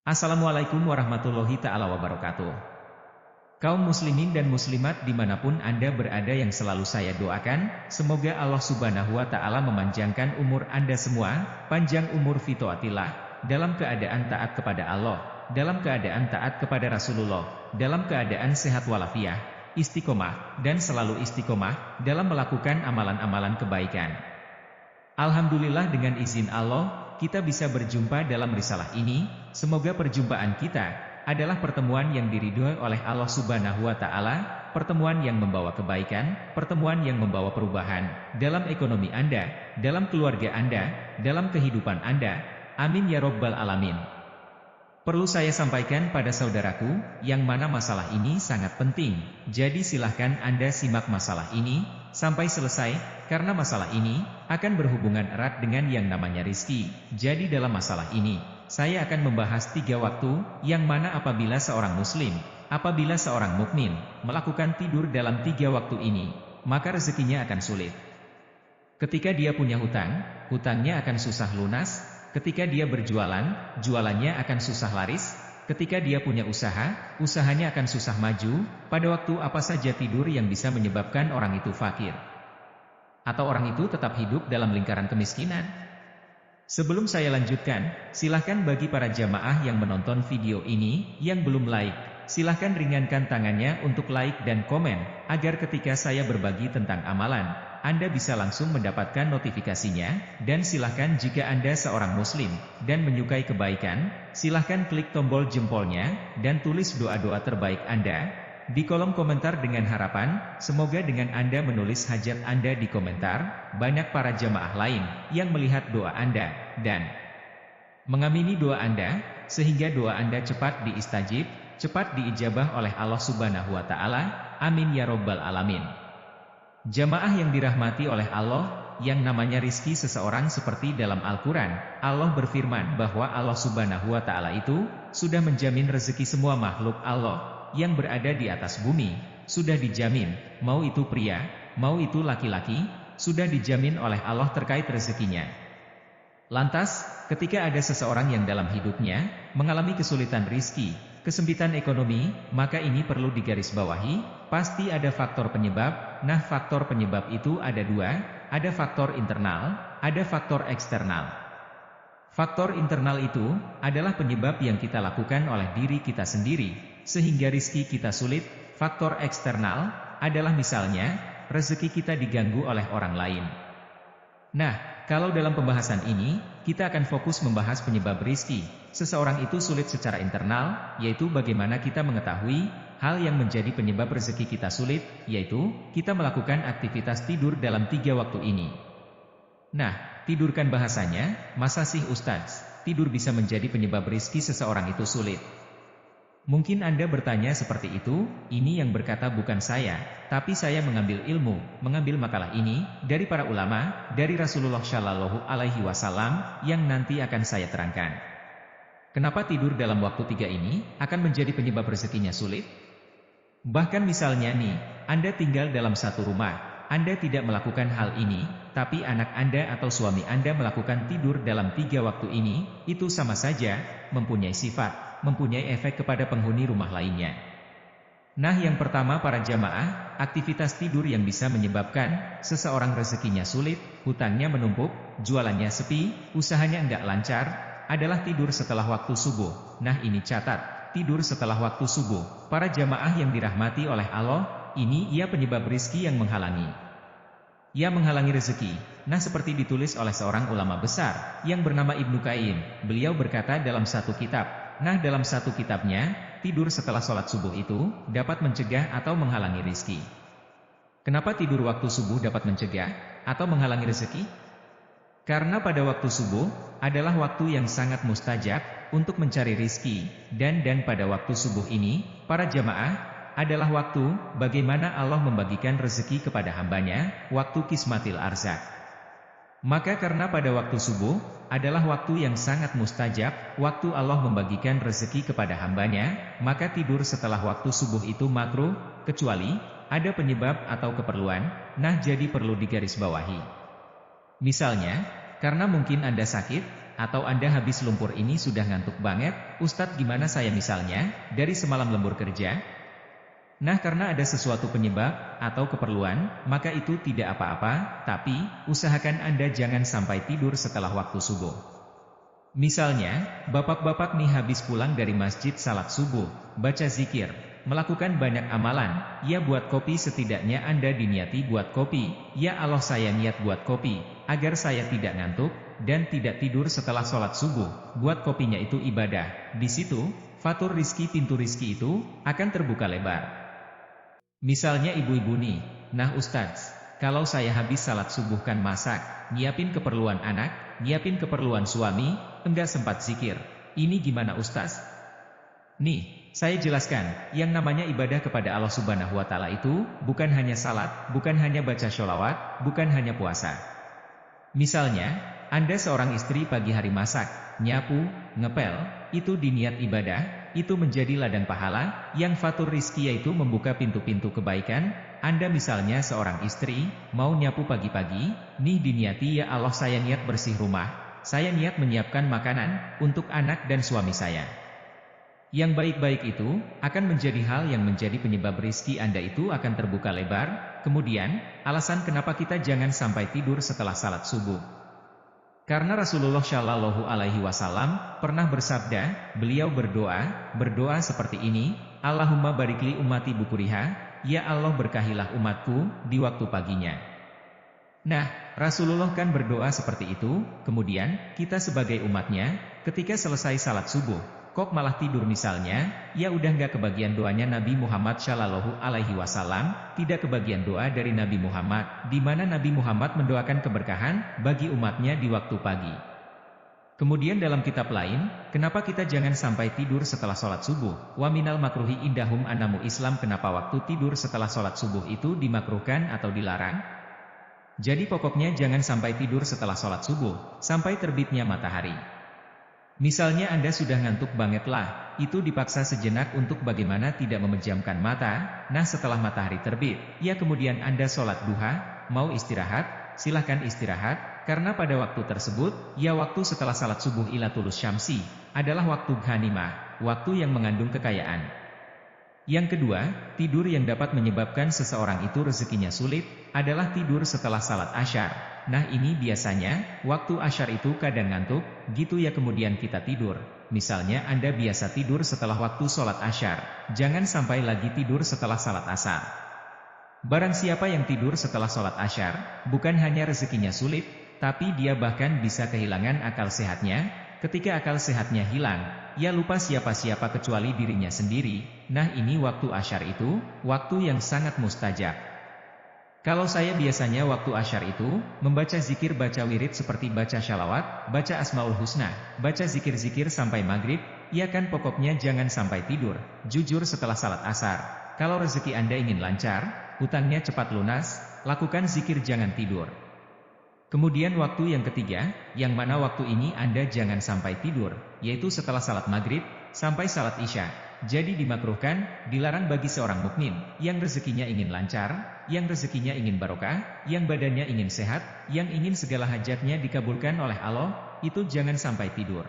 Assalamualaikum warahmatullahi ta'ala wabarakatuh. Kaum muslimin dan muslimat dimanapun Anda berada yang selalu saya doakan, semoga Allah subhanahu wa ta'ala memanjangkan umur Anda semua, panjang umur fitoatillah, dalam keadaan taat kepada Allah, dalam keadaan taat kepada Rasulullah, dalam keadaan sehat walafiat, istiqomah, dan selalu istiqomah, dalam melakukan amalan-amalan kebaikan. Alhamdulillah dengan izin Allah, kita bisa berjumpa dalam risalah ini. Semoga perjumpaan kita adalah pertemuan yang diridhoi oleh Allah Subhanahu wa Ta'ala, pertemuan yang membawa kebaikan, pertemuan yang membawa perubahan dalam ekonomi Anda, dalam keluarga Anda, dalam kehidupan Anda. Amin ya Rabbal Alamin. Perlu saya sampaikan pada saudaraku, yang mana masalah ini sangat penting, jadi silahkan Anda simak masalah ini sampai selesai, karena masalah ini akan berhubungan erat dengan yang namanya rizki. Jadi dalam masalah ini, saya akan membahas 3 waktu, yang mana apabila seorang muslim, apabila seorang mukmin melakukan tidur dalam 3 waktu ini, maka rezekinya akan sulit. Ketika dia punya hutang, hutangnya akan susah lunas. Ketika dia berjualan, jualannya akan susah laris. Ketika dia punya usaha, usahanya akan susah maju. Pada waktu apa saja tidur yang bisa menyebabkan orang itu fakir? Atau orang itu tetap hidup dalam lingkaran kemiskinan? Sebelum saya lanjutkan, silahkan bagi para jamaah yang menonton video ini, yang belum like, silahkan ringankan tangannya untuk like dan komen, agar ketika saya berbagi tentang amalan, Anda bisa langsung mendapatkan notifikasinya. Dan silahkan jika Anda seorang muslim, dan menyukai kebaikan, silahkan klik tombol jempolnya, dan tulis doa-doa terbaik Anda di kolom komentar dengan harapan, semoga dengan Anda menulis hajat Anda di komentar, banyak para jamaah lain yang melihat doa Anda dan mengamini doa Anda, sehingga doa Anda cepat diistajib, cepat diijabah oleh Allah Subhanahu wa Ta'ala. Amin ya Rabbal Alamin. Jamaah yang dirahmati oleh Allah, yang namanya rizki seseorang seperti dalam Al-Quran, Allah berfirman bahwa Allah Subhanahu wa Ta'ala itu sudah menjamin rezeki semua makhluk Allah yang berada di atas bumi, sudah dijamin, mau itu pria, mau itu laki-laki, sudah dijamin oleh Allah terkait rezekinya. Lantas, ketika ada seseorang yang dalam hidupnya mengalami kesulitan rizki, kesempitan ekonomi, maka ini perlu digarisbawahi, pasti ada faktor penyebab. Nah, faktor penyebab itu ada 2, ada faktor internal, ada faktor eksternal. Faktor internal itu adalah penyebab yang kita lakukan oleh diri kita sendiri, sehingga rizki kita sulit. Faktor eksternal adalah misalnya, rezeki kita diganggu oleh orang lain. Nah, kalau dalam pembahasan ini, kita akan fokus membahas penyebab rizki seseorang itu sulit secara internal, yaitu bagaimana kita mengetahui hal yang menjadi penyebab rezeki kita sulit, yaitu kita melakukan aktivitas tidur dalam 3 waktu ini. Nah, tidurkan bahasanya, masa sih Ustadz, tidur bisa menjadi penyebab rizki seseorang itu sulit? Mungkin Anda bertanya seperti itu. Ini yang berkata bukan saya, tapi saya mengambil ilmu, mengambil makalah ini dari para ulama, dari Rasulullah Shallallahu Alaihi Wasallam, yang nanti akan saya terangkan. Kenapa tidur dalam waktu 3 ini akan menjadi penyebab rezekinya sulit? Bahkan misalnya nih, Anda tinggal dalam satu rumah, Anda tidak melakukan hal ini, tapi anak Anda atau suami Anda melakukan tidur dalam 3 waktu ini, itu sama saja mempunyai sifat, mempunyai efek kepada penghuni rumah lainnya. Nah, yang pertama para jamaah, aktivitas tidur yang bisa menyebabkan seseorang rezekinya sulit, hutangnya menumpuk, jualannya sepi, usahanya enggak lancar, adalah tidur setelah waktu subuh. Nah, ini catat, tidur setelah waktu subuh. Para jamaah yang dirahmati oleh Allah, ini ia penyebab rizki yang menghalangi. Ia menghalangi rezeki. Nah, seperti ditulis oleh seorang ulama besar yang bernama Ibnu Qayyim. Beliau berkata dalam satu kitab. Nah, dalam satu kitabnya, tidur setelah sholat subuh itu dapat mencegah atau menghalangi rizki. Kenapa tidur waktu subuh dapat mencegah atau menghalangi rezeki? Karena pada waktu subuh adalah waktu yang sangat mustajab untuk mencari rizki, dan pada waktu subuh ini, para jamaah, adalah waktu bagaimana Allah membagikan rezeki kepada hambanya, waktu kismatil arzak. Maka karena pada waktu subuh adalah waktu yang sangat mustajab, waktu Allah membagikan rezeki kepada hambanya, maka tidur setelah waktu subuh itu makruh, kecuali ada penyebab atau keperluan. Nah, jadi perlu digarisbawahi. Misalnya, karena mungkin Anda sakit, atau Anda habis lumpur ini sudah ngantuk banget, Ustadz gimana saya misalnya, dari semalam lembur kerja? Nah karena ada sesuatu penyebab, atau keperluan, maka itu tidak apa-apa, tapi, usahakan Anda jangan sampai tidur setelah waktu subuh. Misalnya, bapak-bapak nih habis pulang dari masjid salat subuh, baca zikir, melakukan banyak amalan, ya buat kopi setidaknya Anda diniati buat kopi, ya Allah saya niat buat kopi, agar saya tidak ngantuk, dan tidak tidur setelah sholat subuh, buat kopinya itu ibadah, di situ, fatur rizki pintu rizki itu, akan terbuka lebar. Misalnya ibu-ibu nih, nah Ustadz, kalau saya habis salat subuh kan masak, nyiapin keperluan anak, nyiapin keperluan suami, enggak sempat zikir. Ini gimana Ustadz? Nih, saya jelaskan, yang namanya ibadah kepada Allah Subhanahu wa Ta'ala itu, bukan hanya salat, bukan hanya baca sholawat, bukan hanya puasa. Misalnya, Anda seorang istri pagi hari masak, nyapu, ngepel, itu diniat ibadah, itu menjadi ladang pahala, yang fatur rizki yaitu membuka pintu-pintu kebaikan. Anda misalnya seorang istri, mau nyapu pagi-pagi, nih diniati ya Allah saya niat bersih rumah, saya niat menyiapkan makanan, untuk anak dan suami saya. Yang baik-baik itu, akan menjadi hal yang menjadi penyebab rizki Anda itu akan terbuka lebar. Kemudian, alasan kenapa kita jangan sampai tidur setelah salat subuh. Karena Rasulullah Shallallahu Alaihi Wasallam pernah bersabda, beliau berdoa seperti ini, Allahumma barikli ummati bukuriha, ya Allah berkahilah umatku di waktu paginya. Nah, Rasulullah kan berdoa seperti itu, kemudian, kita sebagai umatnya, ketika selesai salat subuh, kok malah tidur misalnya, ya udah nggak kebagian doanya Nabi Muhammad Shallallahu Alaihi Wasallam, tidak kebagian doa dari Nabi Muhammad, di mana Nabi Muhammad mendoakan keberkahan, bagi umatnya di waktu pagi. Kemudian dalam kitab lain, kenapa kita jangan sampai tidur setelah sholat subuh? Wa minal makruhi indahum anamu Islam kenapa waktu tidur setelah sholat subuh itu dimakruhkan atau dilarang? Jadi pokoknya jangan sampai tidur setelah sholat subuh, sampai terbitnya matahari. Misalnya Anda sudah ngantuk banget lah, itu dipaksa sejenak untuk bagaimana tidak memejamkan mata, nah setelah matahari terbit, ya kemudian Anda sholat duha, mau istirahat, silahkan istirahat, karena pada waktu tersebut, ya waktu setelah salat subuh ila tulus syamsi, adalah waktu ghanimah, waktu yang mengandung kekayaan. Yang kedua, tidur yang dapat menyebabkan seseorang itu rezekinya sulit, adalah tidur setelah salat asyar. Nah ini biasanya, waktu asyar itu kadang ngantuk, gitu ya kemudian kita tidur. Misalnya Anda biasa tidur setelah waktu sholat asyar, jangan sampai lagi tidur setelah salat asar. Barang siapa yang tidur setelah sholat asyar, bukan hanya rezekinya sulit, tapi dia bahkan bisa kehilangan akal sehatnya. Ketika akal sehatnya hilang, ia lupa siapa-siapa kecuali dirinya sendiri. Nah ini waktu asyar itu, waktu yang sangat mustajab. Kalau saya biasanya waktu asyar itu, membaca zikir baca wirid seperti baca syalawat, baca asmaul husna, baca zikir-zikir sampai maghrib, ya kan pokoknya jangan sampai tidur, jujur setelah salat asar. Kalau rezeki Anda ingin lancar, hutangnya cepat lunas, lakukan zikir jangan tidur. Kemudian waktu yang ketiga, yang mana waktu ini Anda jangan sampai tidur, yaitu setelah salat maghrib, sampai salat isya. Jadi dimakruhkan, dilarang bagi seorang mukmin, yang rezekinya ingin lancar, yang rezekinya ingin barokah, yang badannya ingin sehat, yang ingin segala hajatnya dikabulkan oleh Allah, itu jangan sampai tidur.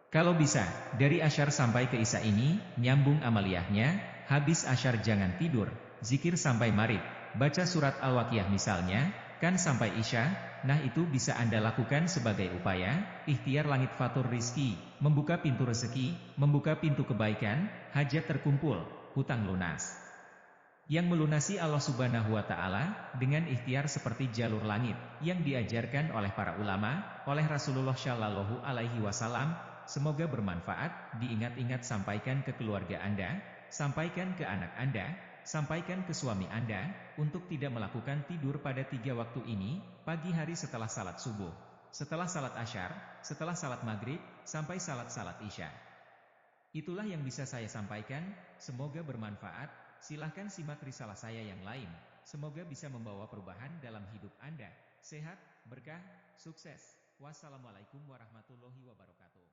Kalau bisa, dari asyar sampai ke isya ini, nyambung amaliyahnya, habis asyar jangan tidur, zikir sampai maghrib, baca surat Al-Waqiah misalnya, kan sampai isya, nah itu bisa Anda lakukan sebagai upaya, ikhtiar langit fatur rizki, membuka pintu rezeki, membuka pintu kebaikan, hajat terkumpul, hutang lunas. Yang melunasi Allah Subhanahu wa Ta'ala, dengan ikhtiar seperti jalur langit, yang diajarkan oleh para ulama, oleh Rasulullah Shallallahu Alaihi Wasallam, semoga bermanfaat, diingat-ingat sampaikan ke keluarga Anda, sampaikan ke anak Anda, sampaikan ke suami Anda, untuk tidak melakukan tidur pada 3 waktu ini, pagi hari setelah salat subuh, setelah salat asyar, setelah salat maghrib, sampai salat-salat isya. Itulah yang bisa saya sampaikan, semoga bermanfaat, silahkan simak risalah saya yang lain, semoga bisa membawa perubahan dalam hidup Anda, sehat, berkah, sukses. Wassalamualaikum warahmatullahi wabarakatuh.